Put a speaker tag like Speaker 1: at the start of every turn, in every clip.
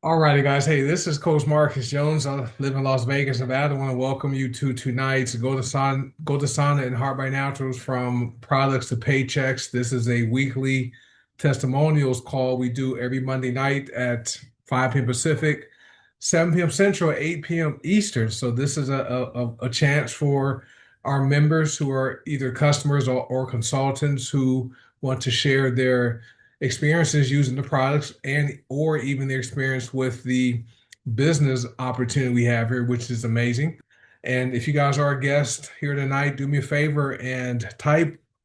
Speaker 1: All righty, guys. Hey, this is Coach Marcus Jones. I live in Las Vegas, Nevada. I want to welcome you to tonight's goDesana and Heart by Naturals from products to paychecks. This is a weekly testimonials call we do every Monday night at 5 p.m. Pacific, 7 p.m. Central, 8 p.m. Eastern. So this is a chance for our members who are either customers or consultants who want to share their experiences using the products and or even their experience with the business opportunity we have here, which is amazing. And if you guys are a guest here tonight, do me a favor and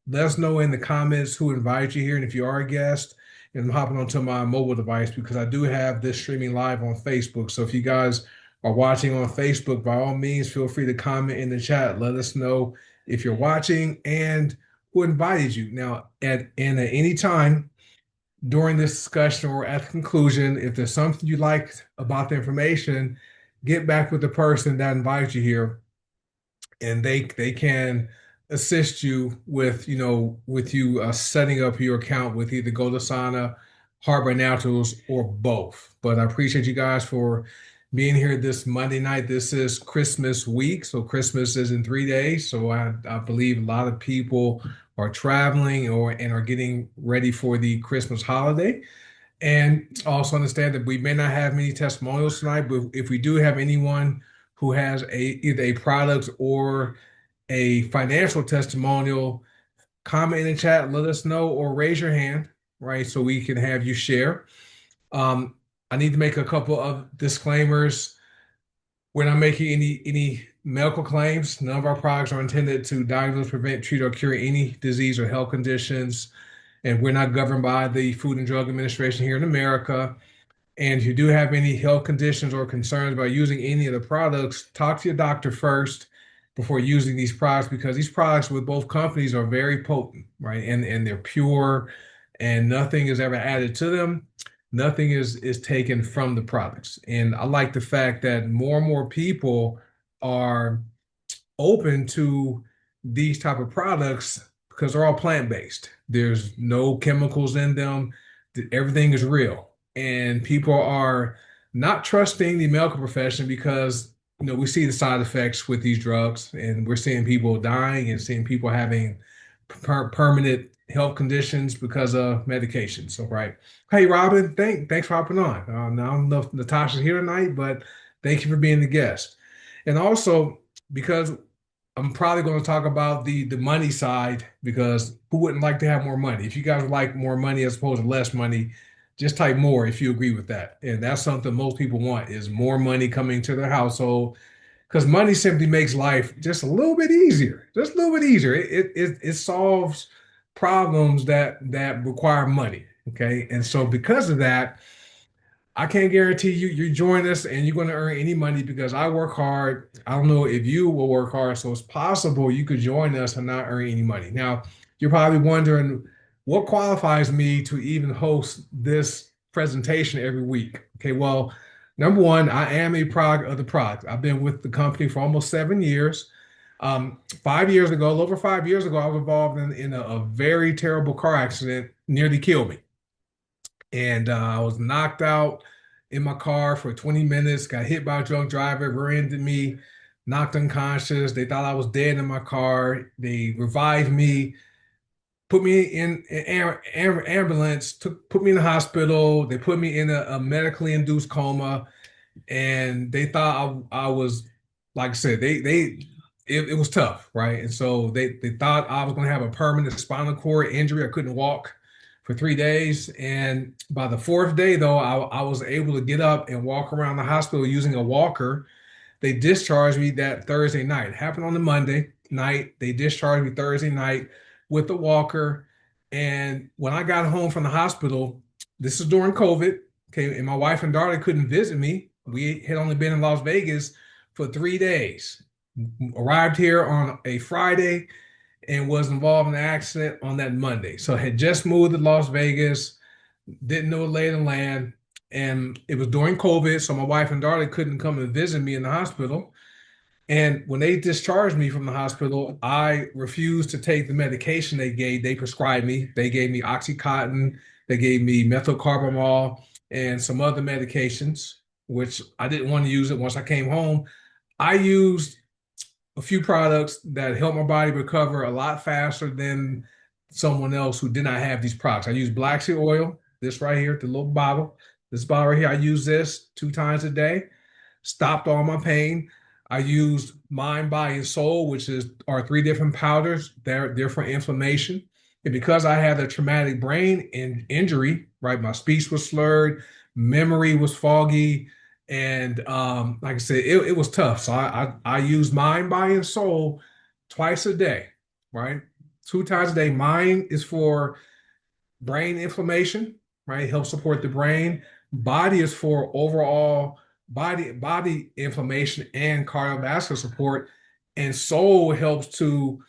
Speaker 1: let us know in the comments who invited you here. And if you are a guest, and I'm hopping onto my mobile device because I do have this streaming live on Facebook. So if you guys are watching on Facebook, by all means, feel free to comment in the chat. Let us know if you're watching and who invited you. Now, at any time, during this discussion or at the conclusion, if there's something you liked about the information, get back with the person that invited you here, and they can assist you with setting up your account with either goDesana, Harbor Naturals, or both. But I appreciate you guys for being here this Monday night. This is Christmas week, so Christmas is in 3 days. So I believe a lot of people are traveling and are getting ready for the Christmas holiday. And also understand that we may not have many testimonials tonight, but if we do have anyone who has either a product or a financial testimonial, comment in the chat, let us know, or raise your hand, right? So we can have you share. I need to make a couple of disclaimers. We're not making any medical claims. None of our products are intended to diagnose, prevent, treat, or cure any disease or health conditions. And we're not governed by the Food and Drug Administration here in America. And if you do have any health conditions or concerns about using any of the products, talk to your doctor first before using these products because these products with both companies are very potent, right? And they're pure and nothing is ever added to them. Nothing is taken from the products. And I like the fact that more and more people are open to these type of products because they're all plant-based. There's no chemicals in them. Everything is real. And people are not trusting the medical profession because we see the side effects with these drugs and we're seeing people dying and seeing people having permanent health conditions because of medication. So, right. Hey, Robin, thanks for hopping on. Now, I don't know if Natasha's here tonight, but thank you for being the guest. And also, because I'm probably going to talk about the money side because who wouldn't like to have more money? If you guys would like more money as opposed to less money, just type more if you agree with that. And that's something most people want is more money coming to their household because money simply makes life just a little bit easier, just a little bit easier. It solves problems that require money. Okay, and so because of that, I can't guarantee you join us and you're going to earn any money because I work hard. I don't know if you will work hard, so it's possible you could join us and not earn any money. Now, you're probably wondering what qualifies me to even host this presentation every week. Okay, well, number one, I am a product of the product. I've been with the company for almost 7 years. 5 years ago, a little over 5 years ago, I was involved in a very terrible car accident, nearly killed me. And I was knocked out in my car for 20 minutes, got hit by a drunk driver, rear-ended me, knocked unconscious. They thought I was dead in my car. They revived me, put me in an ambulance, put me in the hospital. They put me in a medically induced coma, and they thought I was, like I said, it was tough, right? And so they thought I was going to have a permanent spinal cord injury. I couldn't walk for 3 days. And by the fourth day, though, I was able to get up and walk around the hospital using a walker. They discharged me that Thursday night. It happened on the Monday night. They discharged me Thursday night with the walker. And when I got home from the hospital, this is during COVID, okay, and my wife and daughter couldn't visit me. We had only been in Las Vegas for 3 days. Arrived here on a Friday and was involved in an accident on that Monday. So I had just moved to Las Vegas, didn't know a lay of the land, and it was during COVID, so my wife and daughter couldn't come and visit me in the hospital. And when they discharged me from the hospital, I refused to take the medication they prescribed me. They gave me Oxycontin, they gave me methylcarbamol, and some other medications, which I didn't want to use it once I came home. I used a few products that helped my body recover a lot faster than someone else who did not have these products. I use black seed oil, this right here, the little bottle. This bottle right here, I use this 2 times a day, stopped all my pain. I used Mind, Body, and Soul, which is are three different powders. They're for inflammation. And because I had a traumatic injury, right? My speech was slurred, memory was foggy, and like I said, it was tough. So I used Mind, Body, and Soul twice a day, right? 2 times a day. Mind is for brain inflammation, right? Helps support the brain. Body is for overall body inflammation and cardiovascular support. And soul helps to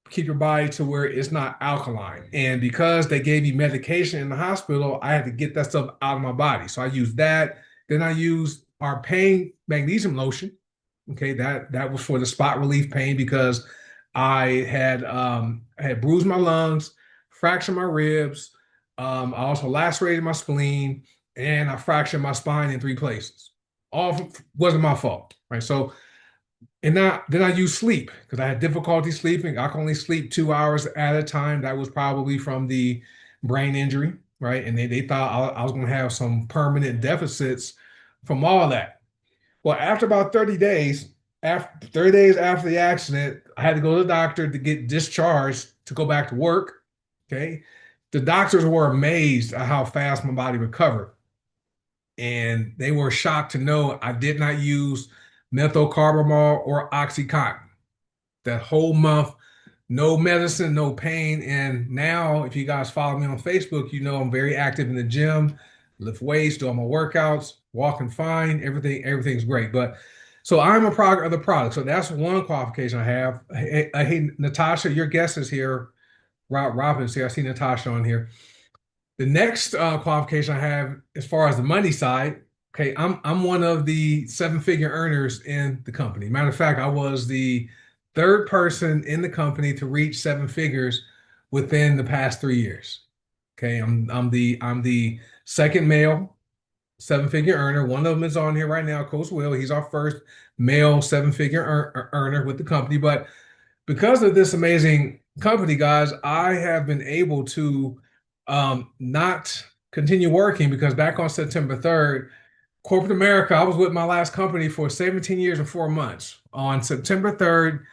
Speaker 1: keep your body to where it's not alkaline. And because they gave me medication in the hospital, I had to get that stuff out of my body. So I used that. Then I used our pain magnesium lotion. Okay, that was for the spot relief pain because I had bruised my lungs, fractured my ribs, I also lacerated my spleen, and I fractured my spine in 3 places. Wasn't my fault, right? So and now then I use sleep because I had difficulty sleeping. I can only sleep 2 hours at a time. That was probably from the brain injury, right? And they thought I was going to have some permanent deficits from all that. Well, after about 30 days, after 30 days after the accident, I had to go to the doctor to get discharged to go back to work. Okay. The doctors were amazed at how fast my body recovered. And they were shocked to know I did not use methocarbamol or Oxycontin. That whole month, no medicine, no pain. And now, if you guys follow me on Facebook, you know I'm very active in the gym, lift weights, do all my workouts, walking fine, everything's great. But so I'm a product of the product. So that's one qualification I have. Hey, Natasha, your guest is here. Robin's here. I see Natasha on here. The next qualification I have, as far as the money side, okay, I'm one of the 7-figure earners in the company. Matter of fact, I was the third person in the company to reach 7 figures within the past 3 years. Okay, I'm the second male 7-figure earner. One of them is on here right now, Coach Will. He's our first male 7-figure earner with the company. But because of this amazing company, guys, I have been able to not continue working because back on September 3rd, corporate America, I was with my last company for 17 years and 4 months. On September 3rd,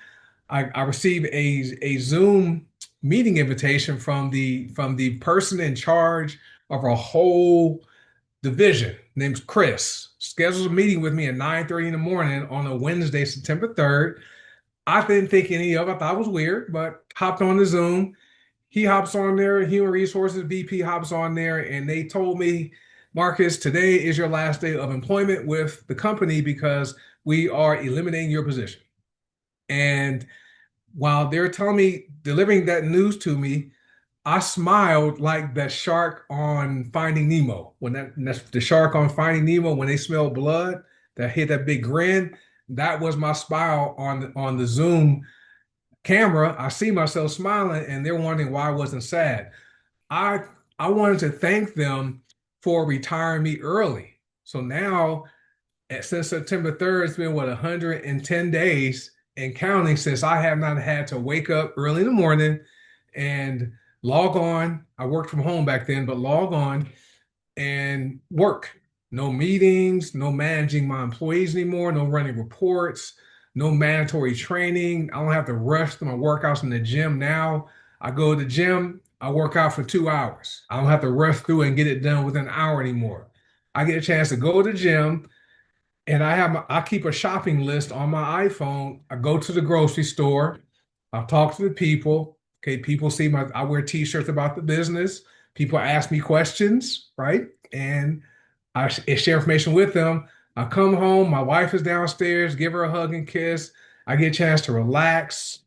Speaker 1: I received a Zoom meeting invitation from the person in charge of a whole division named Chris. Schedules a meeting with me at 9:30 in the morning on a Wednesday, September 3rd. I didn't think any of it. I thought it was weird, but hopped on the Zoom. He hops on there, Human Resources VP hops on there, and they told me, Marcus, today is your last day of employment with the company because we are eliminating your position. And while they're telling me, delivering that news to me, I smiled like that shark on Finding Nemo. That's the shark on Finding Nemo, when they smell blood, that hit that big grin. That was my smile on the Zoom camera. I see myself smiling, and they're wondering why I wasn't sad. I I wanted to thank them for retiring me early. So now, since September 3rd, it's been what 110 days and counting since I have not had to wake up early in the morning and log on. I worked from home back then, but log on and work. No meetings, no managing my employees anymore, no running reports, no mandatory training. I don't have to rush through my workouts in the gym now. I go to the gym, I work out for 2 hours. I don't have to rush through and get it done within an hour anymore. I get a chance to go to the gym, and I keep a shopping list on my iPhone. I go to the grocery store. I talk to the people. Okay, people see I wear t-shirts about the business. People ask me questions, right? And I share information with them. I come home, my wife is downstairs, give her a hug and kiss. I get a chance to relax.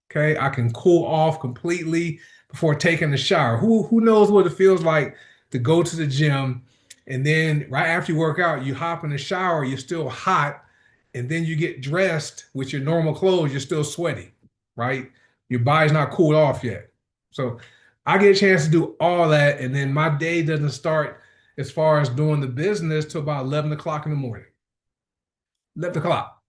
Speaker 1: Okay, I can cool off completely before taking a shower. Who knows what it feels like to go to the gym and then right after you work out, you hop in the shower, you're still hot, and then you get dressed with your normal clothes, you're still sweaty, right? Your body's not cooled off yet. So I get a chance to do all that, and then my day doesn't start. as far as doing the business to about 11 o'clock in the morning. 11 o'clock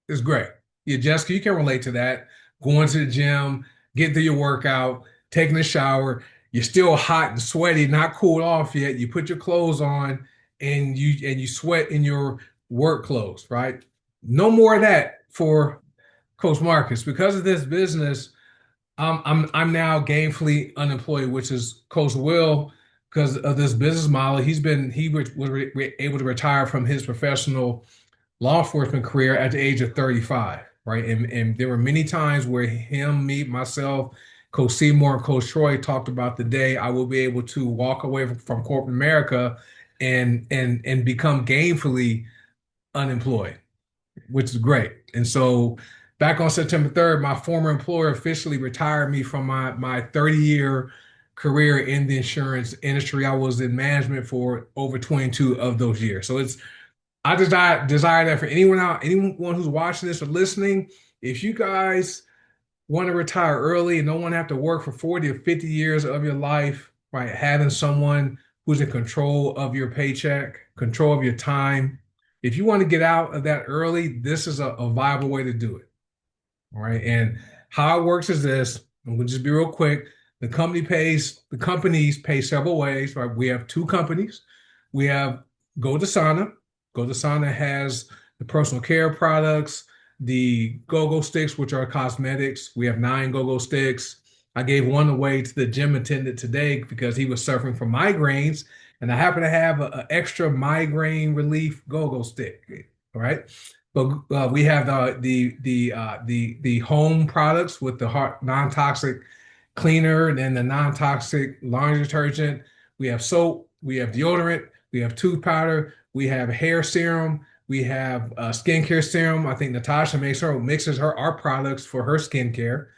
Speaker 1: is great. Yeah, Jessica, you can relate to that. Going to the gym, getting through your workout, taking a shower. You're still hot and sweaty, not cooled off yet. You put your clothes on and you sweat in your work clothes, right? No more of that for Coach Marcus. Because of this business, I'm now gainfully unemployed, which is Coach Will, because of this business model. He was able to retire from his professional law enforcement career at the age of 35, right? And there were many times where him, me, myself, Coach Seymour, and Coach Troy talked about the day I will be able to walk away from corporate America and become gainfully unemployed, which is great. And so back on September 3rd, my former employer officially retired me from my 30-year career in the insurance industry. I was in management for over 22 of those years. So I desire that for anyone who's watching this or listening, if you guys want to retire early and don't want to have to work for 40 or 50 years of your life, right? Having someone who's in control of your paycheck, control of your time. If you want to get out of that early, this is a viable way to do it. All right. And how it works is this. I'm going to just be real quick. The companies pay several ways, right? We have two companies. We have goDesana. goDesana has the personal care products, the go-go sticks, which are cosmetics. We have 9 go-go sticks. I gave one away to the gym attendant today because he was suffering from migraines, and I happen to have an extra migraine relief go-go stick. All right. But we have the home products with the non-toxic cleaner and then the non-toxic laundry detergent. We have soap, we have deodorant, we have tooth powder, we have hair serum, we have skincare serum. I think Natasha mixes our products for her skincare.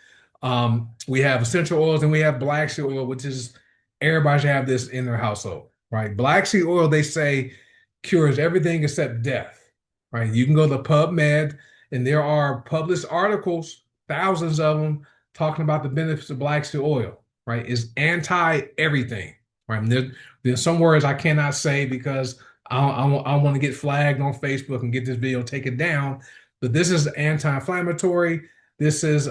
Speaker 1: We have essential oils and we have black seed oil, which is everybody should have this in their household, right? Black seed oil, they say, cures everything except death, right? You can go to PubMed, and there are published articles, thousands of them, talking about the benefits of black seed oil, right? It's anti everything, right? And there's some words I cannot say because I want to get flagged on Facebook and get this video taken down. But this is anti-inflammatory. This is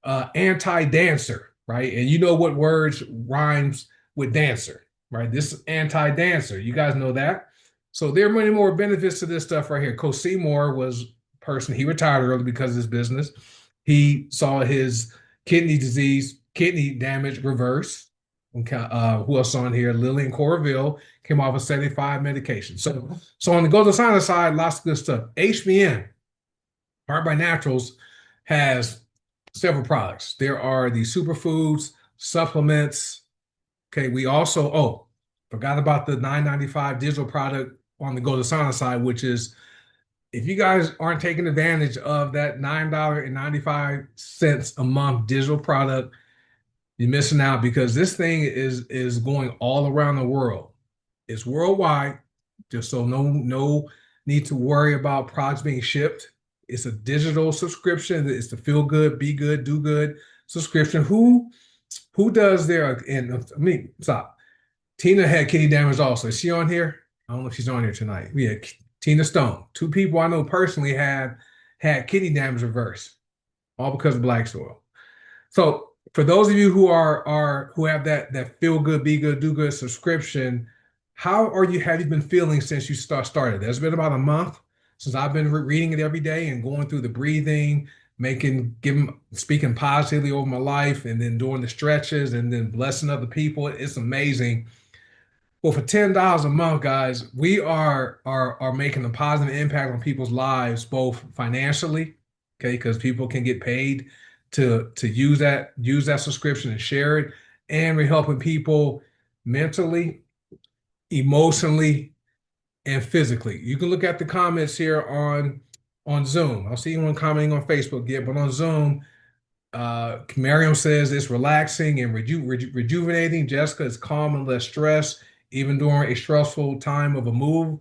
Speaker 1: anti-dancer, right? And you know what words rhymes with dancer, right? This is anti-dancer. You guys know that. So there are many more benefits to this stuff right here. Coach Seymour was a person, he retired early because of his business. He saw his kidney damage reverse. Who else on here? Lillian Corville came off of 75 medications. So on the goDesana side, lots of good stuff. HBN, Heart by Naturals, has several products. There are the superfoods, supplements. Okay, we also, forgot about the $9.95 digital product on the goDesana side, which is if you guys aren't taking advantage of that $9.95 a month digital product, you're missing out because this thing is going all around the world. It's worldwide, just so no need to worry about products being shipped. It's a digital subscription. It's the feel good, be good, do good subscription. Who does their and I mean stop. Tina had kidney damage also. Is she on here? I don't know if she's on here tonight. Yeah, Tina Stone. Two people I know personally had kidney damage reversed, all because of black soil. So for those of you who have that feel good, be good, do good subscription, have you been feeling since you started? There's been about a month since I've been reading it every day and going through the breathing, speaking positively over my life, and then doing the stretches and then blessing other people. It's amazing. Well, for $10 a month, guys, we are making a positive impact on people's lives, both financially, okay, because people can get paid to use that subscription and share it, and we're helping people mentally, emotionally, and physically. You can look at the comments here on Zoom. I'll see you commenting on Facebook yet, but on Zoom, Miriam says it's relaxing and rejuvenating. Jessica is calm and less stressed, even during a stressful time of a move.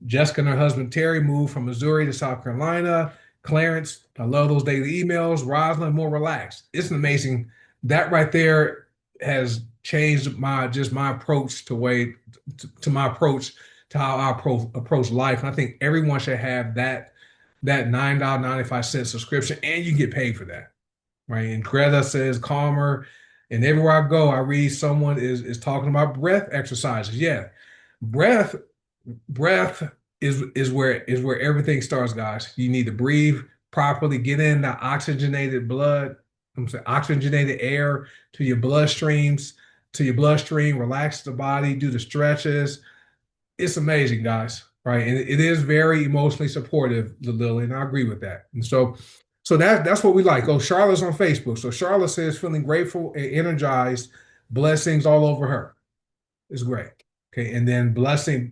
Speaker 1: Jessica and her husband Terry moved from Missouri to South Carolina. Clarence, I love those daily emails. Rosalind, more relaxed. It's amazing. That right there has changed my approach to my approach to how I approach life. And I think everyone should have that $9.95 subscription, and you get paid for that, right? And Greta says calmer, and everywhere I go, I read someone is talking about breath exercises. Yeah, breath breath is where everything starts, guys. You need to breathe properly, get in the oxygenated blood, I'm saying oxygenated air to your bloodstreams, to your bloodstream, relax the body, do the stretches. It's amazing, guys, right? And it is very emotionally supportive, Lily, and I agree with that. And so that's what we like. Oh, Charlotte's on Facebook. So Charlotte says feeling grateful and energized, blessings all over her. It's great. Okay. And then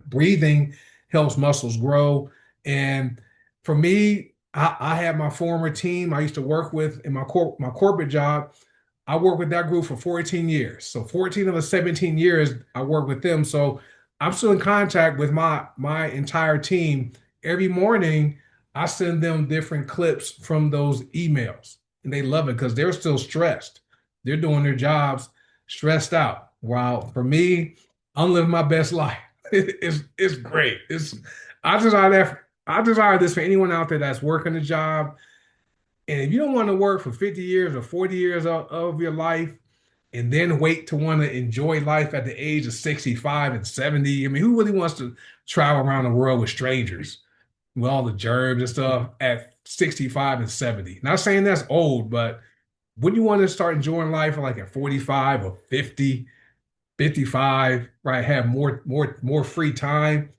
Speaker 1: breathing helps muscles grow. And for me, I have my former team I used to work with in my corporate job. I worked with that group for 14 years. So 14 of the 17 years I worked with them. So I'm still in contact with my entire team. Every morning, I send them different clips from those emails. And they love it because they're still stressed. They're doing their jobs stressed out. While for me, I'm living my best life. It's great. I desire this for anyone out there that's working a job. And if you don't want to work for 50 years or 40 years of your life and then wait to want to enjoy life at the age of 65 and 70, I mean, who really wants to travel around the world with strangers with all the germs and stuff at 65 and 70? Not saying that's old, but when you want to start enjoying life like at 45 or 50, 55, right? Have more free time.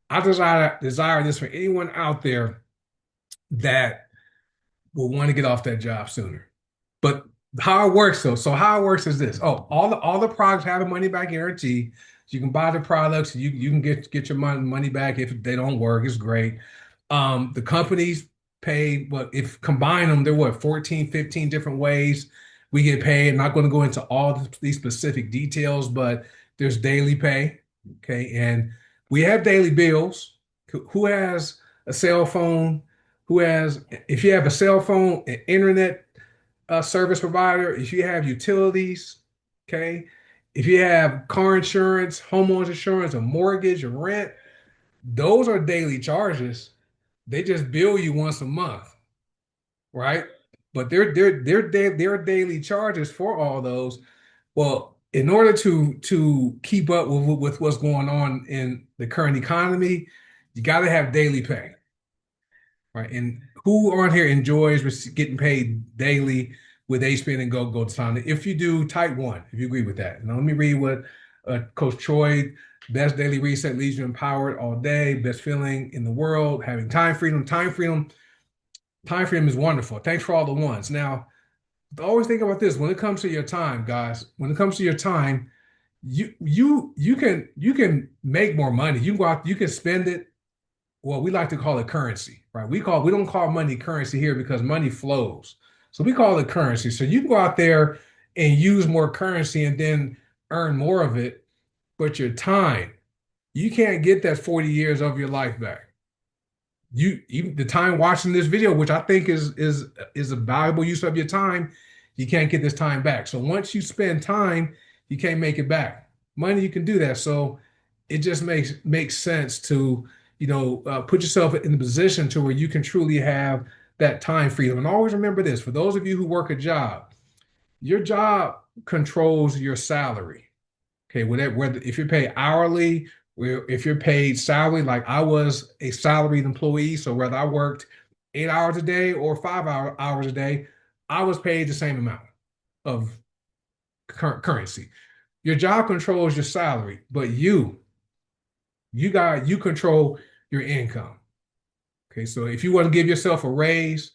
Speaker 1: I desire this for anyone out there that will want to get off that job sooner. But how it works though, so how it works is this. Oh, all the products have a money back guarantee. So you can buy the products, you can get your money back if they don't work. It's great. The companies pay what if combine them, they're what 14, 15 different ways we get paid. I'm not going to go into all these specific details, but there's daily pay. Okay. And we have daily bills. Who has a cell phone? If you have a cell phone, an internet service provider, if you have utilities, okay, if you have car insurance, homeowners insurance, a mortgage, a rent, those are daily charges. They just bill you once a month, right? But their daily charges for all those. Well, in order to keep up with what's going on in the current economy, you got to have daily pay, right? And who on here enjoys getting paid daily with HPN and goDesana? If you do, type one if you agree with that. Now let me read what Coach Troy, best daily reset leaves you empowered all day, best feeling in the world, having time freedom. Time freedom is wonderful. Thanks for all the ones. Now, always think about this when it comes to your time, guys. When it comes to your time, you can make more money. You can go out, you can spend it. Well, we like to call it currency, right? We don't call money currency here because money flows. So we call it currency. So you can go out there and use more currency and then earn more of it, but your time, you can't get that 40 years of your life back. You even the time watching this video, which I think is a valuable use of your time, you can't get this time back. So once you spend time, you can't make it back. Money, you can do that. So it just makes sense to put yourself in a position to where you can truly have that time freedom. And always remember this: for those of you who work a job, your job controls your salary. Okay, whether if you're paid hourly, if you're paid salary, like I was a salaried employee, so whether I worked 8 hours a day or hours a day, I was paid the same amount of currency. Your job controls your salary, but you control your income. Okay, so if you want to give yourself a raise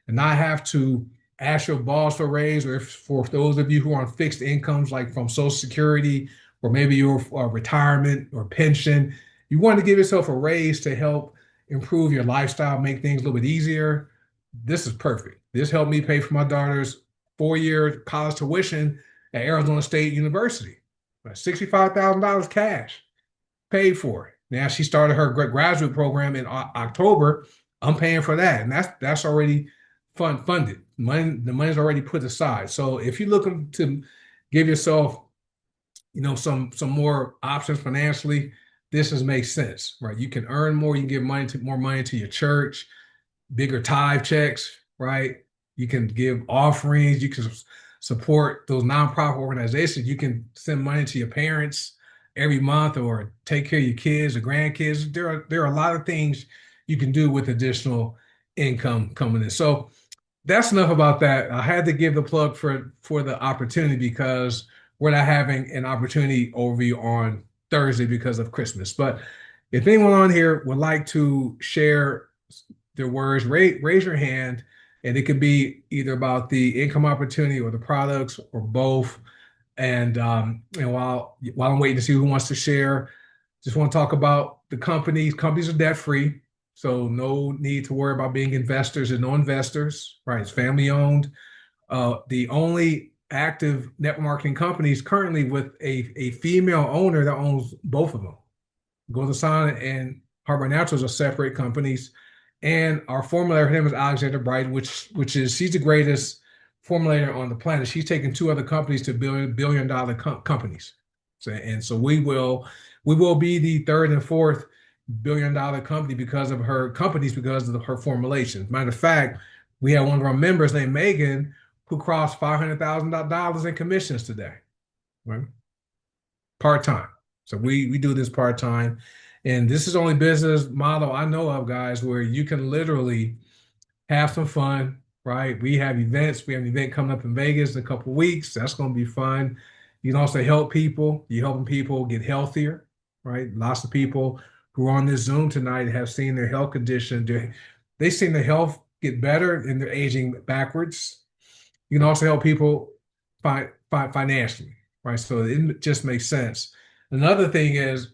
Speaker 1: and not have to ask your boss for a raise, or if for those of you who are on fixed incomes, like from Social Security or maybe your retirement or pension, you want to give yourself a raise to help improve your lifestyle, make things a little bit easier. This is perfect. This helped me pay for my daughter's 4-year college tuition at Arizona State University. $65,000 cash paid for it. Now she started her graduate program in October. I'm paying for that, and that's already funded. The money's already put aside. So if you're looking to give yourself, some more options financially. This just makes sense, right? You can earn more, you can give more money to your church, bigger tithe checks, right? You can give offerings, you can support those nonprofit organizations, you can send money to your parents every month or take care of your kids or grandkids. There are a lot of things you can do with additional income coming in. So that's enough about that. I had to give the plug for the opportunity because we're not having an opportunity overview on Thursday because of Christmas. But if anyone on here would like to share their words, raise your hand, and it could be either about the income opportunity or the products or both. And while I'm waiting to see who wants to share, just want to talk about the companies. Companies are debt free, so no need to worry about being investors and no investors. Right, it's family owned. The only active network marketing companies currently with a female owner that owns both of them. goDesana and Harbor Naturals are separate companies. And our formulator, her name is Alexander Bright, which is she's the greatest formulator on the planet. She's taken two other companies to billion dollar companies. So we will be the third and fourth billion-dollar company because of her companies, because of her formulations. Matter of fact, we have one of our members named Megan who crossed $500,000 in commissions today, right? Part time. So we do this part time, and this is the only business model I know of, guys, where you can literally have some fun, right? We have events. We have an event coming up in Vegas in a couple of weeks. That's going to be fun. You can also help people. You're helping people get healthier, right? Lots of people who are on this Zoom tonight have seen their health condition. They've seen their health get better and they're aging backwards. You can also help people financially, right? So it just makes sense. Another thing is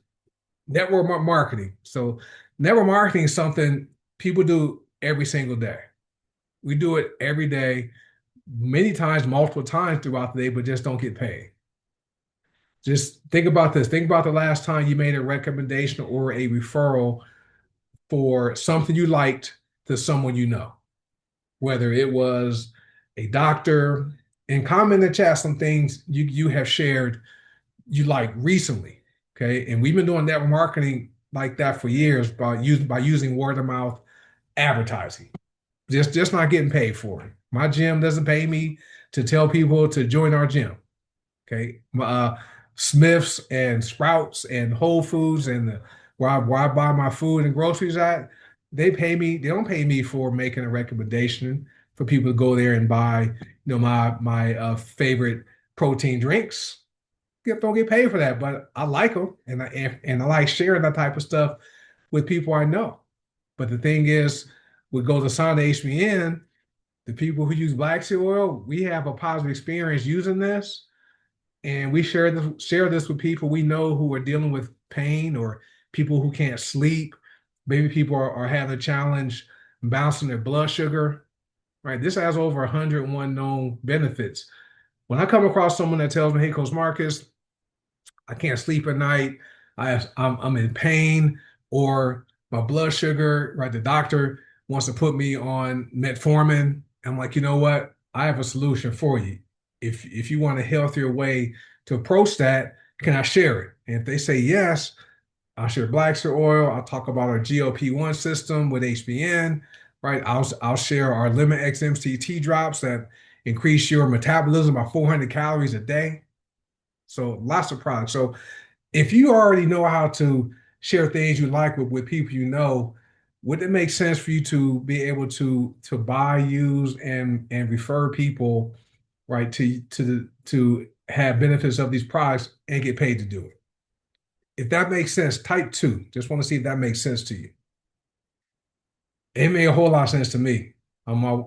Speaker 1: network marketing. So network marketing is something people do every single day. We do it every day, many times, multiple times throughout the day, but just don't get paid. Just think about this. Think about the last time you made a recommendation or a referral for something you liked to someone you know, whether it was a doctor, and comment in the chat some things you have shared you like recently. Okay. And we've been doing network marketing like that for years by using word of mouth advertising. Just not getting paid for it. My gym doesn't pay me to tell people to join our gym. Okay. Smiths and Sprouts and Whole Foods and where I buy my food and groceries at, they pay me. They don't pay me for making a recommendation for people to go there and buy, my favorite protein drinks. Don't get paid for that, but I like them and I like sharing that type of stuff with people I know. But the thing is, with goDesana HBN, the people who use black seed oil, we have a positive experience using this, and we share this with people we know who are dealing with pain or people who can't sleep. Maybe people are having a challenge balancing their blood sugar. Right, this has over 101 known benefits. When I come across someone that tells me, "Hey, Coach Marcus, I can't sleep at night. I'm in pain, or my blood sugar, right? The doctor wants to put me on metformin." I'm like, you know what? I have a solution for you. If you want a healthier way to approach that, can I share it? And if they say yes, I'll share black seed oil. I'll talk about our GLP-1 system with HBN, right? I'll share our Lemon X MCT drops that increase your metabolism by 400 calories a day. So lots of products. So if you already know how to share things you like with people you know, would it make sense for you to be able to buy, use, and refer people, right, to have benefits of these products and get paid to do it? If that makes sense, type two. Just want to see if that makes sense to you. It made a whole lot of sense to me. My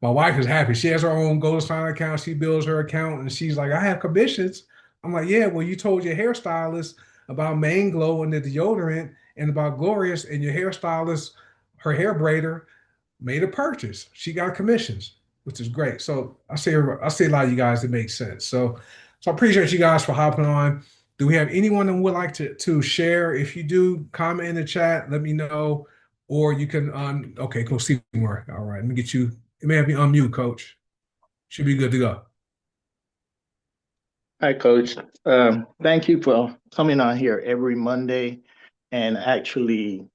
Speaker 1: wife is happy. She has her own goDesana account. She builds her account, and she's like, "I have commissions." I'm like, "Yeah, well, you told your hairstylist about Mane Glow and the deodorant, and about Glorious, and your hairstylist, her hair braider, made a purchase. She got commissions, which is great." So I see a lot of you guys that make sense. So I appreciate you guys for hopping on. Do we have anyone that would like to share? If you do, comment in the chat. Let me know. Or you can okay, Coach Seymour. All right, let me get you. It may have you unmute, Coach. Should be good to go.
Speaker 2: Hi, Coach. Thank you for coming on here every Monday and actually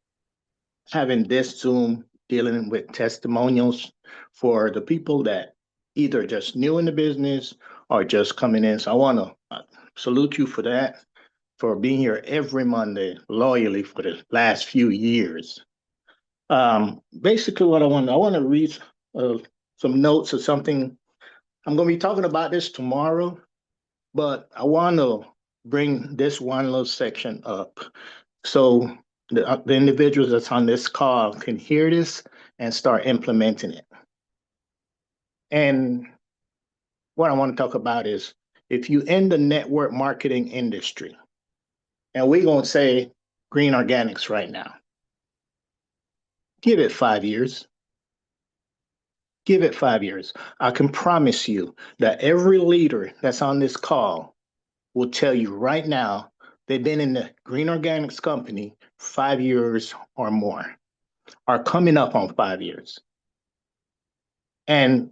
Speaker 2: having this Zoom dealing with testimonials for the people that either just new in the business or just coming in. So I want to salute you for that, for being here every Monday loyally for the last few years. Basically, what I want to read uh, some notes or something. I'm going to be talking about this tomorrow, but I want to bring this one little section up so the individuals that's on this call can hear this and start implementing it. And what I want to talk about is if you in the network marketing industry, and we're going to say green organics right now, give it 5 years. Give it 5 years. I can promise you that every leader that's on this call will tell you right now they've been in the green organics company 5 years or more, are coming up on 5 years. And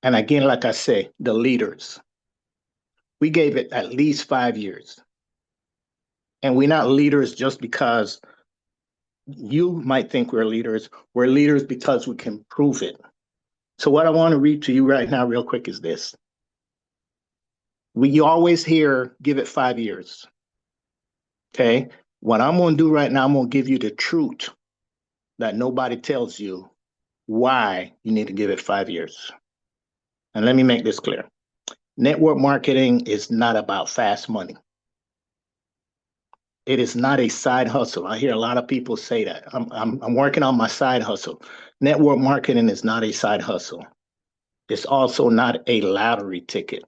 Speaker 2: and again, like I say, the leaders, we gave it at least 5 years. And we're not leaders just because you might think we're leaders. We're leaders because we can prove it. So what I want to read to you right now, real quick, is this. You always hear, give it 5 years. Okay. What I'm going to do right now, I'm going to give you the truth that nobody tells you why you need to give it 5 years. And let me make this clear. Network marketing is not about fast money. It is not a side hustle. I hear a lot of people say that. I'm working on my side hustle. Network marketing is not a side hustle. It's also not a lottery ticket.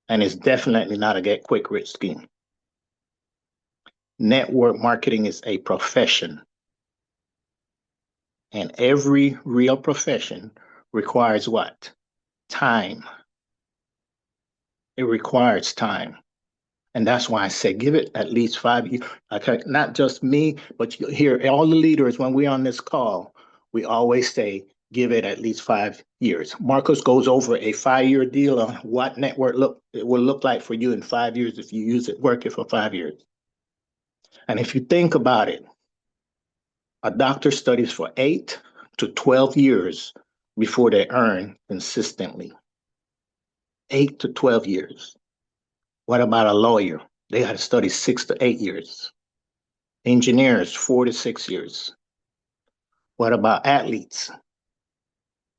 Speaker 2: And it's definitely not a get quick rich scheme. Network marketing is a profession. And every real profession requires what? Time. It requires time. And that's why I say give it at least 5 years. Okay, not just me, but you hear all the leaders when we're on this call, we always say give it at least 5 years. Marcus goes over a 5 year deal on what network it will look like for you in 5 years if you use it, work it for 5 years. And if you think about it, a doctor studies for 8 to 12 years before they earn consistently. 8 to 12 years. What about a lawyer? They got to study 6 to 8 years. Engineers, 4 to 6 years. What about athletes?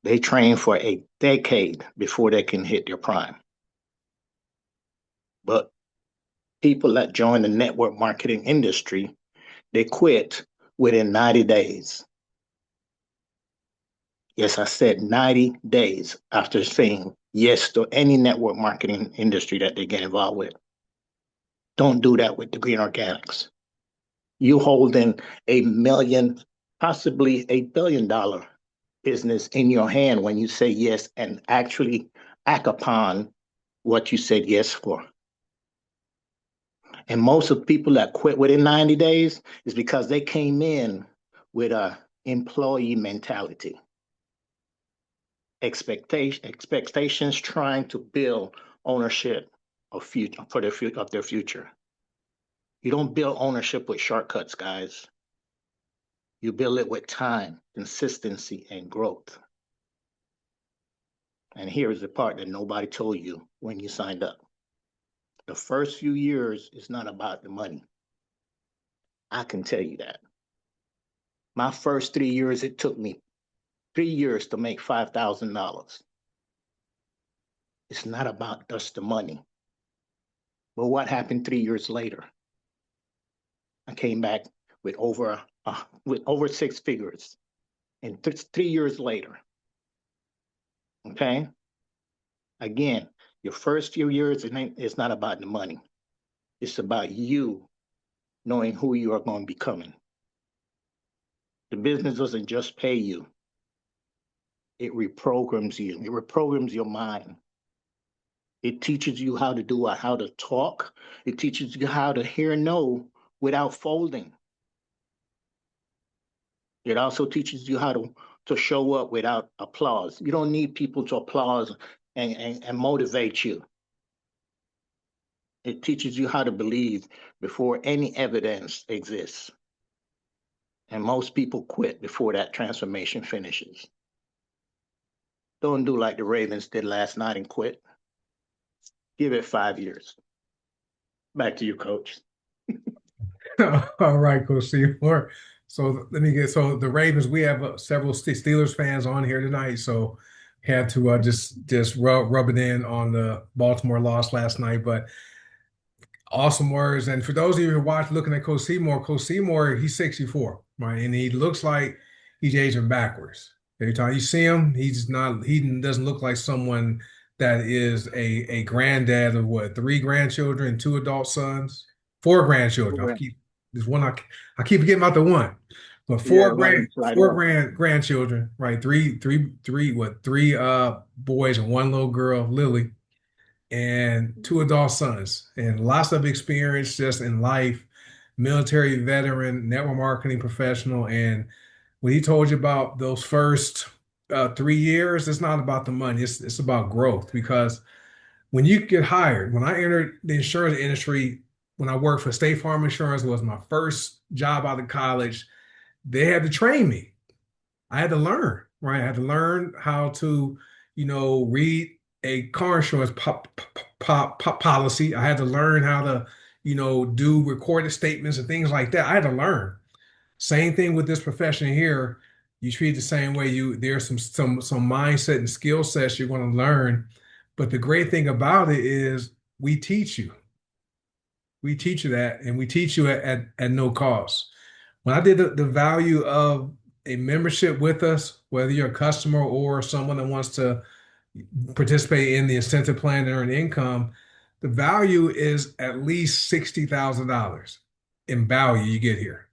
Speaker 2: They train for a decade before they can hit their prime. But people that join the network marketing industry, they quit within 90 days. Yes, I said 90 days after saying yes to any network marketing industry that they get involved with. Don't do that with the green organics. You holding a million, possibly $1 billion business in your hand when you say yes and actually act upon what you said yes for. And most of the people that quit within 90 days is because they came in with a employee mentality, expectations trying to build ownership of future for their future. You don't build ownership with shortcuts, guys. You build it with time, consistency, and growth. And here's the part that nobody told you when you signed up. The first few years is not about the money. I can tell you that. My first 3 years, it took me 3 years to make $5,000. It's not about just the money. But what happened 3 years later? I came back with over 6 figures, and 3 years later. Okay. Again, your first few years, it's not about the money. It's about you knowing who you are going to be becoming. The business doesn't just pay you, it reprograms you, it reprograms your mind. It teaches you how to do how to talk. It teaches you how to hear no without folding. It also teaches you how to show up without applause. You don't need people to applaud and motivate you. It teaches you how to believe before any evidence exists. And most people quit before that transformation finishes. Don't do like the Ravens did last night and quit. Give it 5 years. Back to you, coach.
Speaker 1: All right, Coach Seymour. So let me get so the Ravens. We have several Steelers fans on here tonight, so had to just rub it in on the Baltimore loss last night. But awesome words. And for those of you who watch looking at Coach Seymour, he's 64, right? And he looks like he's aging backwards. Every time you see him, he doesn't look like someone that is a granddad of what, three grandchildren, two adult sons, four grandchildren. This one I keep forgetting about the one. But
Speaker 2: Yeah, let him slide
Speaker 1: four
Speaker 2: off.
Speaker 1: grandchildren, right? Three boys and one little girl, Lily, and two adult sons, and lots of experience just in life, military veteran, network marketing professional. And when he told you about those first 3 years, it's not about the money, it's about growth. Because when you get hired, when I entered the insurance industry, when I worked for State Farm Insurance, was my first job out of college, they had to train me. I had to learn, right? I had to learn how to, read a car insurance policy. I had to learn how to, do recorded statements and things like that. I had to learn. Same thing with this profession here. You treat it the same way. There's some mindset and skill sets you're going to learn. But the great thing about it is we teach you. We teach you that, and we teach you at no cost. When I did the value of a membership with us, whether you're a customer or someone that wants to participate in the incentive plan and earn income, the value is at least $60,000 in value you get here,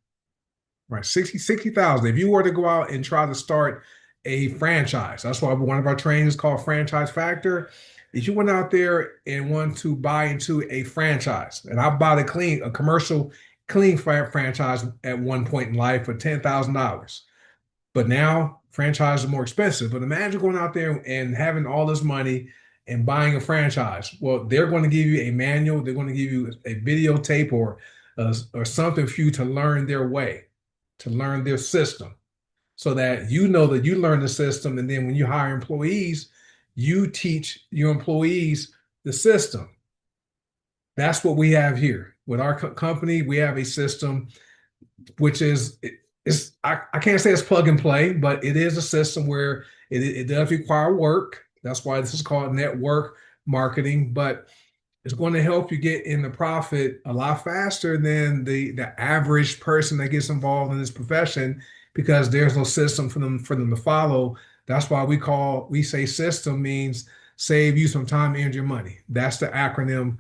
Speaker 1: right? 60,000. If you were to go out and try to start a franchise, that's why one of our trainings is called Franchise Factor. If you went out there and want to buy into a franchise, and I bought a commercial clean franchise at one point in life for $10,000. But now franchises are more expensive. But imagine going out there and having all this money and buying a franchise. Well, they're going to give you a manual, they're going to give you a videotape or something for you to learn their way, to learn their system, so that you know that you learn the system. And then when you hire employees, you teach your employees the system. That's what we have here with our company. We have a system which I can't say it's plug and play, but it is a system where it does require work. That's why this is called network marketing, but it's going to help you get in the profit a lot faster than the average person that gets involved in this profession, because there's no system for them to follow. That's why we say system means save you some time, and your money. That's the acronym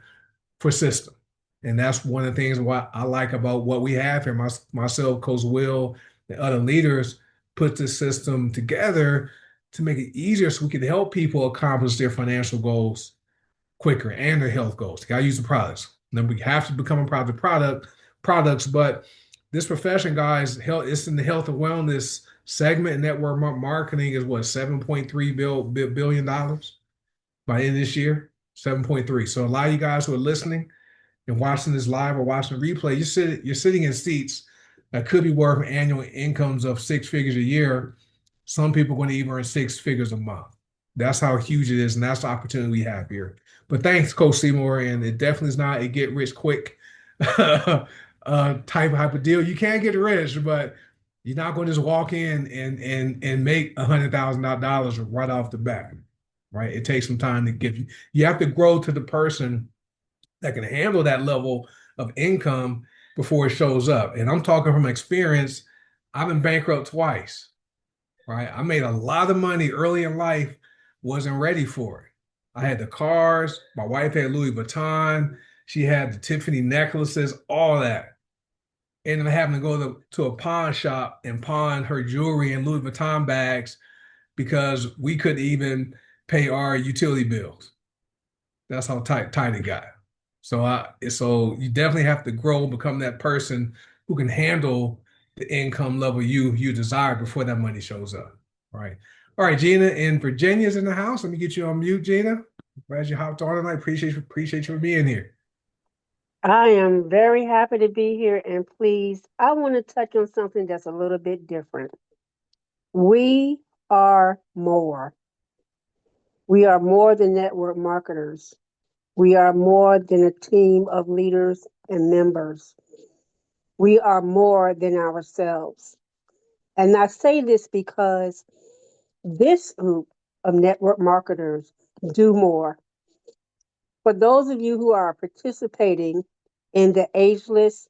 Speaker 1: for system. And that's one of the things what I like about what we have here. Myself, Coach Will, the other leaders put this system together to make it easier so we can help people accomplish their financial goals quicker and their health goals. They got to use the products. Then we have to become a part of the products. But this profession, guys, it's in the health and wellness segment, and network marketing is what, $7.3 billion by the end of this year. 7.3. So a lot of you guys who are listening and watching this live or watching the replay, you're sitting in seats that could be worth annual incomes of six figures a year. Some people are going to even earn six figures a month. That's how huge it is, and that's the opportunity we have here. But thanks, Coach Seymour, and it definitely is not a get rich quick type of deal. You can get rich, but you're not going to just walk in and make $100,000 right off the bat, right? It takes some time to get you. You have to grow to the person that can handle that level of income before it shows up. And I'm talking from experience. I've been bankrupt twice, right? I made a lot of money early in life, wasn't ready for it. I had the cars, my wife had Louis Vuitton, she had the Tiffany necklaces, all that. And then having to go to a pawn shop and pawn her jewelry and Louis Vuitton bags because we couldn't even pay our utility bills. That's how tight it got. So you definitely have to grow and become that person who can handle the income level you desire before that money shows up. Right. All right, Gina in Virginia's in the house. Let me get you on mute, Gina. Glad you hopped on tonight. Appreciate you for being here.
Speaker 3: I am very happy to be here, and please, I want to touch on something that's a little bit different. We are more. We are more than network marketers. We are more than a team of leaders and members. We are more than ourselves. And I say this because this group of network marketers do more. For those of you who are participating in the Ageless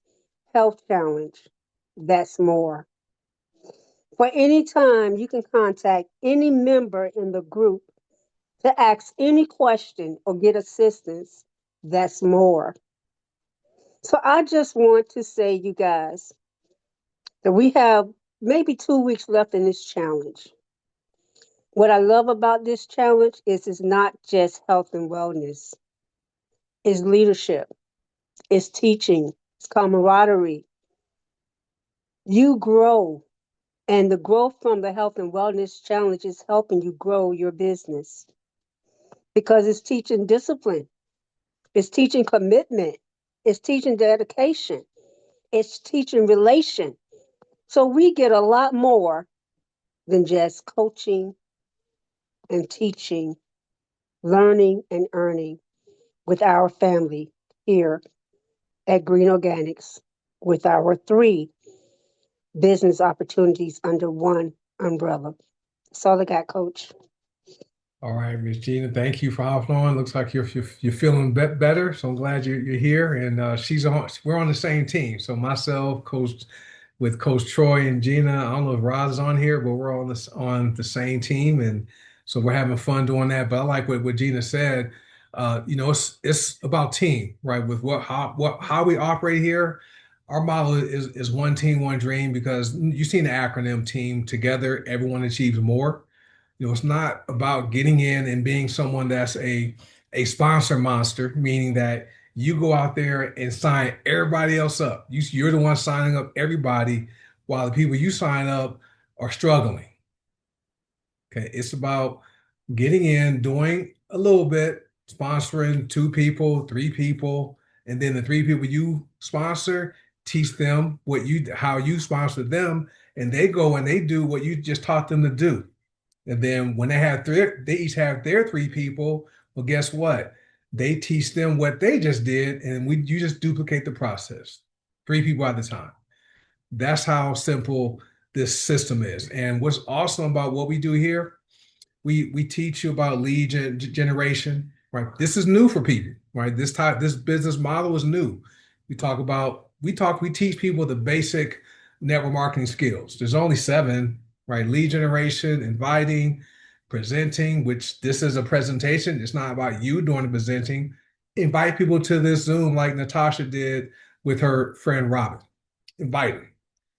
Speaker 3: Health Challenge, that's more. For any time, you can contact any member in the group to ask any question or get assistance. That's more. So I just want to say, you guys, that we have maybe 2 weeks left in this challenge. What I love about this challenge is it's not just health and wellness, it's leadership, it's teaching, it's camaraderie. You grow, and the growth from the health and wellness challenge is helping you grow your business because it's teaching discipline, it's teaching commitment, it's teaching dedication, it's teaching relation. So we get a lot more than just coaching and teaching, learning and earning with our family here at Green Organics with our three business opportunities under one umbrella. That's all I got, Coach.
Speaker 1: All right, Miss Gina, thank you for hopping on. Looks like you're feeling better, so I'm glad you're here. And she's on. We're on the same team. So myself, Coach Troy and Gina. I don't know if Roz is on here, but we're on the same team, and so we're having fun doing that. But I like what Gina said. It's about team, right? With how we operate here. Our model is one team, one dream, because you've seen the acronym team. Together, everyone achieves more. It's not about getting in and being someone that's a sponsor monster, meaning that you go out there and sign everybody else up. You're the one signing up everybody while the people you sign up are struggling. Okay. It's about getting in, doing a little bit, sponsoring two people, three people, and then the three people you sponsor, teach them how you sponsor them, and they go and they do what you just taught them to do. And then when they each have their three people. Well, guess what? They teach them what they just did, and you just duplicate the process. Three people at a time. That's how simple this system is. And what's awesome about what we do here, we teach you about generation, right? This is new for people, right? This business model is new. We teach people the basic network marketing skills. There's only seven, right? Lead generation, inviting, presenting, which this is a presentation. It's not about you doing the presenting. Invite people to this Zoom like Natasha did with her friend Robin. Invite them.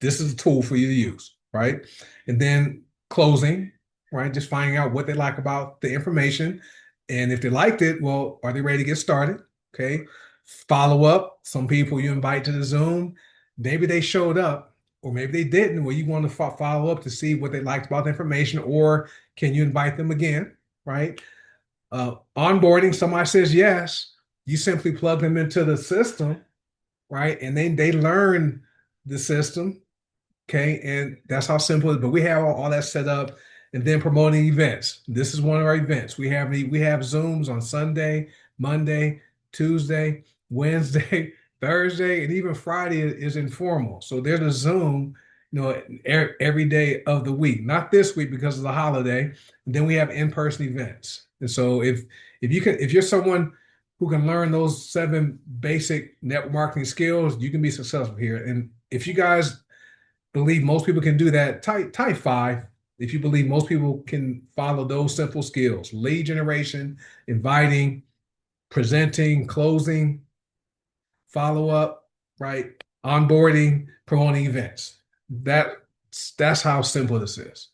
Speaker 1: This is a tool for you to use, right? And then closing, right? Just finding out what they like about the information. And if they liked it, well, are they ready to get started? Okay. Follow up. Some people you invite to the Zoom, maybe they showed up or maybe they didn't. Well, you want to follow up to see what they liked about the information, or can you invite them again, right? Onboarding, somebody says yes, you simply plug them into the system, right? And then they learn the system. Okay, and that's how simple it is. But we have all that set up, and then promoting events. This is one of our events. We have Zooms on Sunday, Monday, Tuesday, Wednesday, Thursday, and even Friday is informal. So there's a Zoom, every day of the week. Not this week because of the holiday. And then we have in-person events. And so if you're someone who can learn those seven basic network marketing skills, you can be successful here. And if you guys believe most people can do that, type five. If you believe most people can follow those simple skills: lead generation, inviting, presenting, closing, follow up, right? Onboarding, promoting events. That's how simple this is.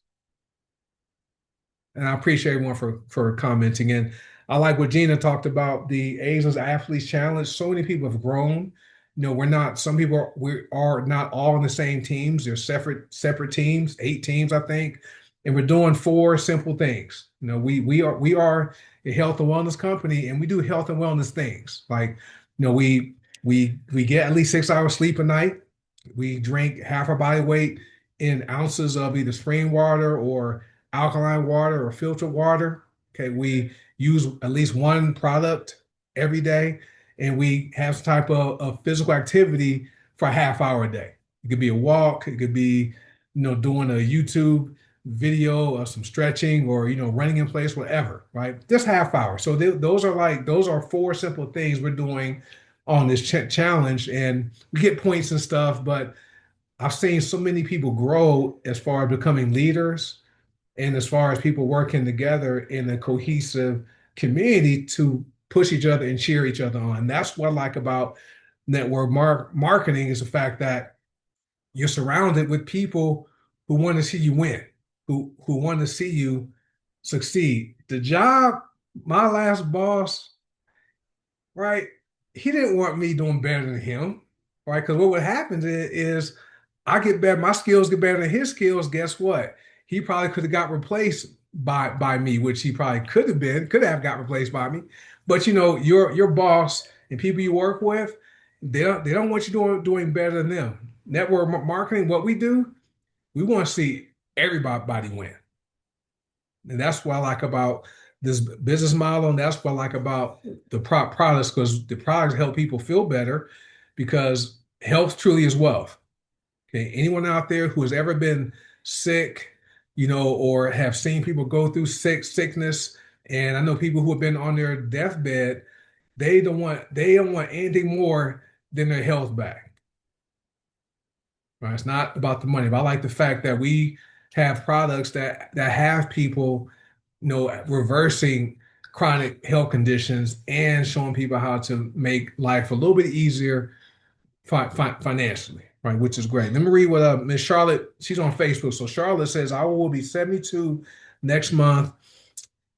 Speaker 1: And I appreciate everyone for commenting. And I like what Gina talked about, the Asians Athletes Challenge. So many people have grown. We're not. Some people we are not all on the same teams. They're separate teams, 8 teams, I think, and we're doing four simple things. We are a health and wellness company, and we do health and wellness things. Like, we We get at least 6 hours sleep a night. We drink half our body weight in ounces of either spring water or alkaline water or filtered water. Okay, we use at least one product every day, and we have some type of physical activity for a half hour a day. It could be a walk, it could be, doing a YouTube video of some stretching or, running in place, whatever, right? Just half hour. So those are four simple things we're doing on this challenge, and we get points and stuff, but I've seen so many people grow as far as becoming leaders and as far as people working together in a cohesive community to push each other and cheer each other on. And that's what I like about network marketing is the fact that you're surrounded with people who want to see you win, who want to see you succeed. The job, my last boss, right? He didn't want me doing better than him, right? Because what would happen is I get better, my skills get better than his skills. Guess what? He probably could have got replaced by me, which he probably could have got replaced by me. But your boss and people you work with, they don't want you doing better than them. Network marketing, what we do, we want to see everybody win. And that's what I like about this business model. And that's what I like about the products, because the products help people feel better, because health truly is wealth. Okay. Anyone out there who has ever been sick, or have seen people go through sickness, and I know people who have been on their deathbed, they don't want anything more than their health back. Right? It's not about the money, but I like the fact that we have products that have people, reversing chronic health conditions and showing people how to make life a little bit easier financially, right? Which is great. Let me read what Miss Charlotte, she's on Facebook. So Charlotte says, I will be 72 next month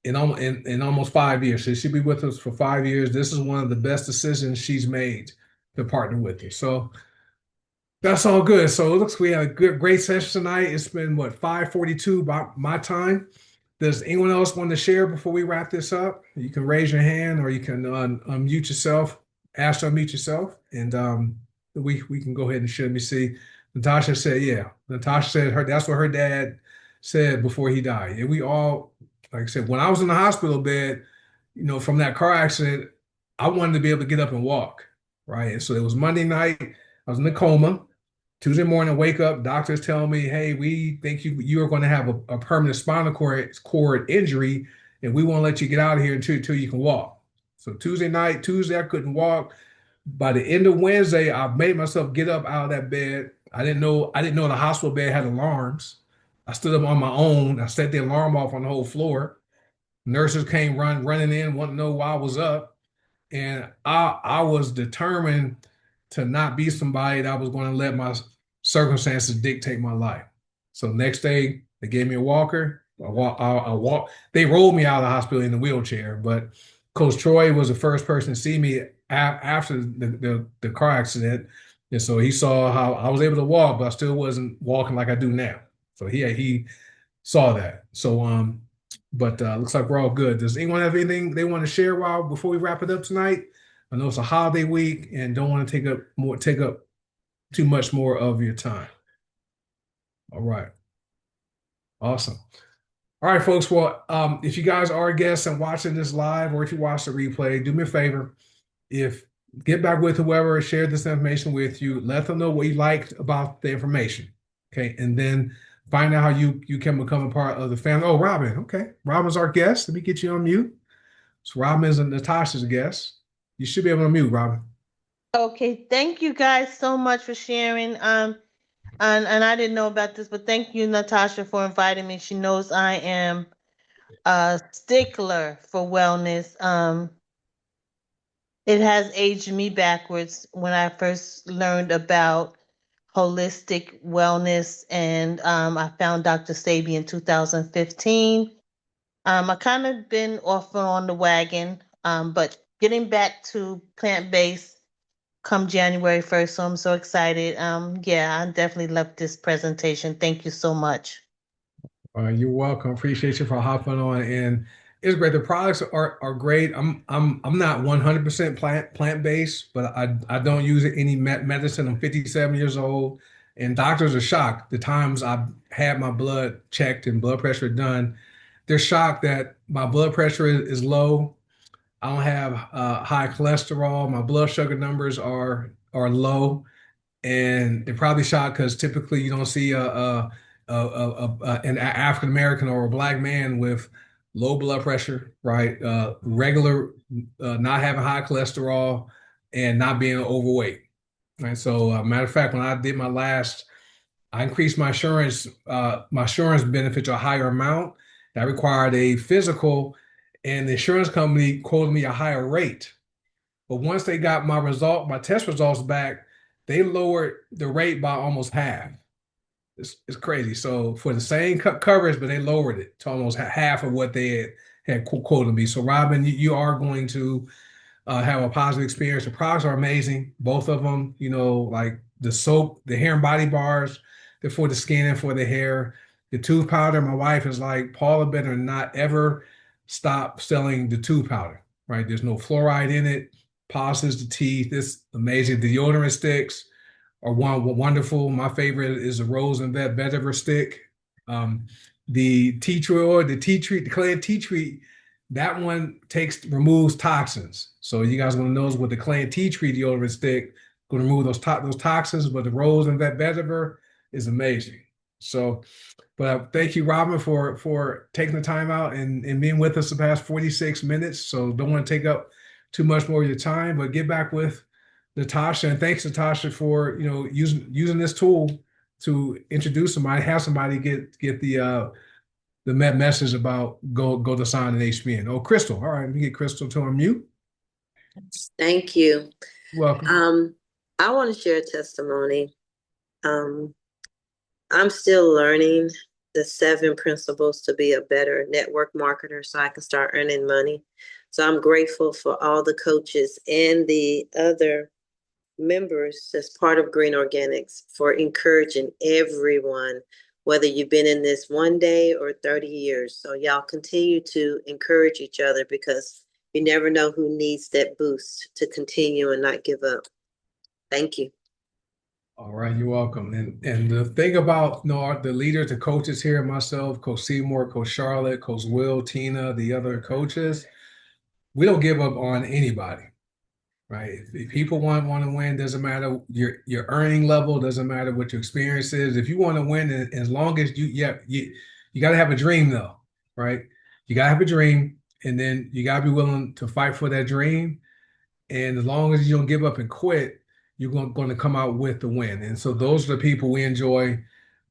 Speaker 1: in almost 5 years. So she'll be with us for 5 years. This is one of the best decisions she's made to partner with you. So that's all good. So it looks we had a great session tonight. It's been what, 5:42 by my time. Does anyone else want to share before we wrap this up? You can raise your hand, or you can unmute yourself, ask to unmute yourself, and we can go ahead and share. Let me see. Natasha said, yeah. Natasha said that's what her dad said before he died. And we all, like I said, when I was in the hospital bed, from that car accident, I wanted to be able to get up and walk, right? And so it was Monday night. I was in a coma. Tuesday morning, wake up, doctors tell me, hey, we think you are going to have a permanent spinal cord injury, and we won't let you get out of here until you can walk. So Tuesday, I couldn't walk. By the end of Wednesday, I made myself get up out of that bed. I didn't know the hospital bed had alarms. I stood up on my own. I set the alarm off on the whole floor. Nurses came running in, wanting to know why I was up. And I was determined to not be somebody that was going to let my circumstances dictate my life. So next day, they gave me a walker. I walk. They rolled me out of the hospital in the wheelchair, but Coach Troy was the first person to see me after the car accident, and so he saw how I was able to walk, but I still wasn't walking like I do now. So he saw that. So but looks like we're all good. Does anyone have anything they want to share before we wrap it up tonight? I know it's a holiday week and don't want to take up too much more of your time. All right. Awesome. All right, folks. Well, if you guys are guests and watching this live, or if you watch the replay, do me a favor. If Get back with whoever shared this information with you, let them know what you liked about the information. Okay. And then find out how you can become a part of the family. Oh, Robin. Okay. Robin's our guest. Let me get you on mute. So Robin is Natasha's guest. You should be able to mute, Robin.
Speaker 4: Okay, thank you guys so much for sharing. And I didn't know about this, but thank you, Natasha, for inviting me. She knows I am a stickler for wellness. It has aged me backwards when I first learned about holistic wellness, and I found Dr. Sabi in 2015. I kind of been off and on the wagon, but getting back to plant-based come January 1st, so I'm so excited. Yeah, I definitely love this presentation. Thank you so much.
Speaker 1: You're welcome. Appreciate you for hopping on. It's great. The products are great. I'm not 100% plant-based, but I don't use any medicine. I'm 57 years old, and doctors are shocked. The times I've had my blood checked and blood pressure done, they're shocked that my blood pressure is low. I don't have high cholesterol. My blood sugar numbers are low, and they're probably shocked because typically you don't see an African American or a black man with low blood pressure, right? Regular, not having high cholesterol and not being overweight, right? So, matter of fact, when I did I increased my insurance benefit to a higher amount. That required a physical, and the insurance company quoted me a higher rate. But once they got my test results back, they lowered the rate by almost half. It's crazy. So for the same coverage, but they lowered it to almost half of what they had quoted me. So Robin, you are going to have a positive experience. The products are amazing, both of them. You know, like the soap, the hair and body bars, they're for the skin and for the hair. The tooth powder, my wife is like, Paula better not ever stop selling the tooth powder, right? There's no fluoride in it, polishes the teeth. It's amazing. The deodorant sticks are wonderful. My favorite is the rose and vetiver stick. Um, the tea tree oil, the clay tea tree, that one removes toxins. So you guys want to know with the clay tea tree deodorant stick, going to remove those toxins. But the rose and vetiver is amazing. So, but thank you, Robin, for taking the time out and being with us the past 46 minutes. So don't want to take up too much more of your time, but get back with Natasha, and thanks Natasha for using this tool to introduce somebody, have somebody get the message about goDesana and HBN. Oh, Crystal. All right, let me get Crystal to unmute.
Speaker 5: Thank you.
Speaker 1: Welcome.
Speaker 5: I want to share a testimony. I'm still learning the 7 principles to be a better network marketer so I can start earning money. So I'm grateful for all the coaches and the other members as part of Green Organics for encouraging everyone, whether you've been in this 1 day or 30 years. So y'all continue to encourage each other because you never know who needs that boost to continue and not give up. Thank you.
Speaker 1: All right, you're welcome. And the thing about the leaders, the coaches here, myself, Coach Seymour, Coach Charlotte, Coach Will, Tina, the other coaches, we don't give up on anybody. Right. If people want to win, doesn't matter your earning level, doesn't matter what your experience is. If you want to win, and as long as you got to have a dream though, right? You got to have a dream, and then you got to be willing to fight for that dream. And as long as you don't give up and quit, you're going to come out with the win. And so those are the people we enjoy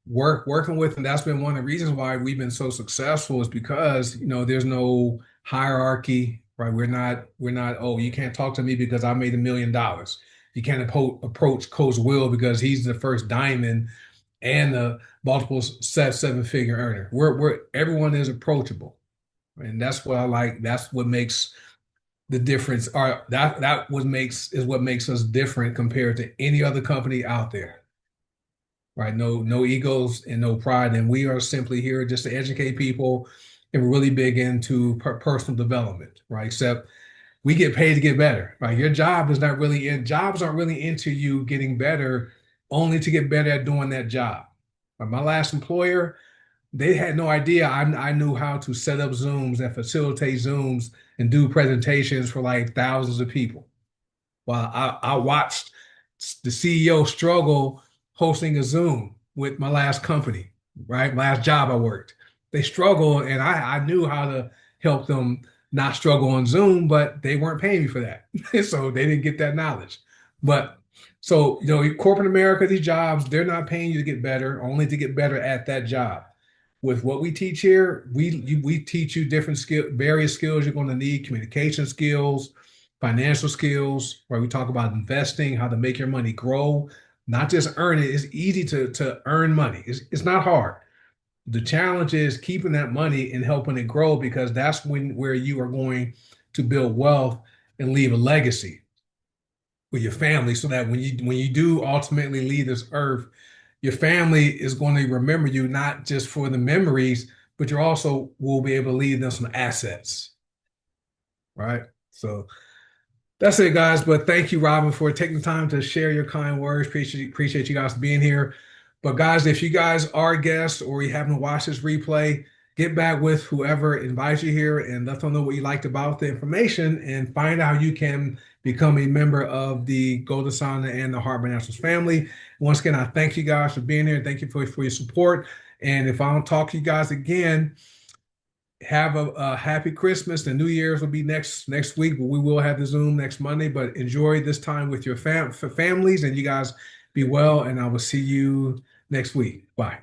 Speaker 1: working with, and that's been one of the reasons why we've been so successful is because there's no hierarchy, right? We're not, oh, you can't talk to me because I made $1 million. You can't approach Coach Will because he's the first diamond and the multiple 7-figure earner. We're everyone is approachable, and that's what I like. That's what makes the difference. Or that what makes us different compared to any other company out there. Right? No egos and no pride. And we are simply here just to educate people, and we're really big into personal development, right? Except we get paid to get better, right? Your job is not really jobs aren't really into you getting better, only to get better at doing that job. Right? My last employer, they had no idea I knew how to set up Zooms and facilitate Zooms and do presentations for like thousands of people. Well, I watched the CEO struggle hosting a Zoom with my last company, right? Last job I worked. They struggled, and I knew how to help them not struggle on Zoom, but they weren't paying me for that. So they didn't get that knowledge. But so, corporate America, these jobs, they're not paying you to get better, only to get better at that job. With what we teach here, we teach you various skills you're going to need: communication skills, financial skills, where we talk about investing, how to make your money grow, not just earn it. It's easy to earn money. It's not hard. The challenge is keeping that money and helping it grow, because that's where you are going to build wealth and leave a legacy with your family, so that when you do ultimately leave this earth, your family is going to remember you not just for the memories, but you also will be able to leave them some assets, right? So that's it, guys. But thank you, Robin, for taking the time to share your kind words. Appreciate you guys being here. But guys, if you guys are guests or you haven't watched this replay, get back with whoever invites you here and let them know what you liked about the information and find out how you can become a member of the goDesana and the Heart by Naturals family. Once again, I thank you guys for being here. Thank you for your support. And if I don't talk to you guys again, have a happy Christmas. The New Year's will be next week, but we will have the Zoom next Monday. But enjoy this time with your families, and you guys be well. And I will see you next week. Bye.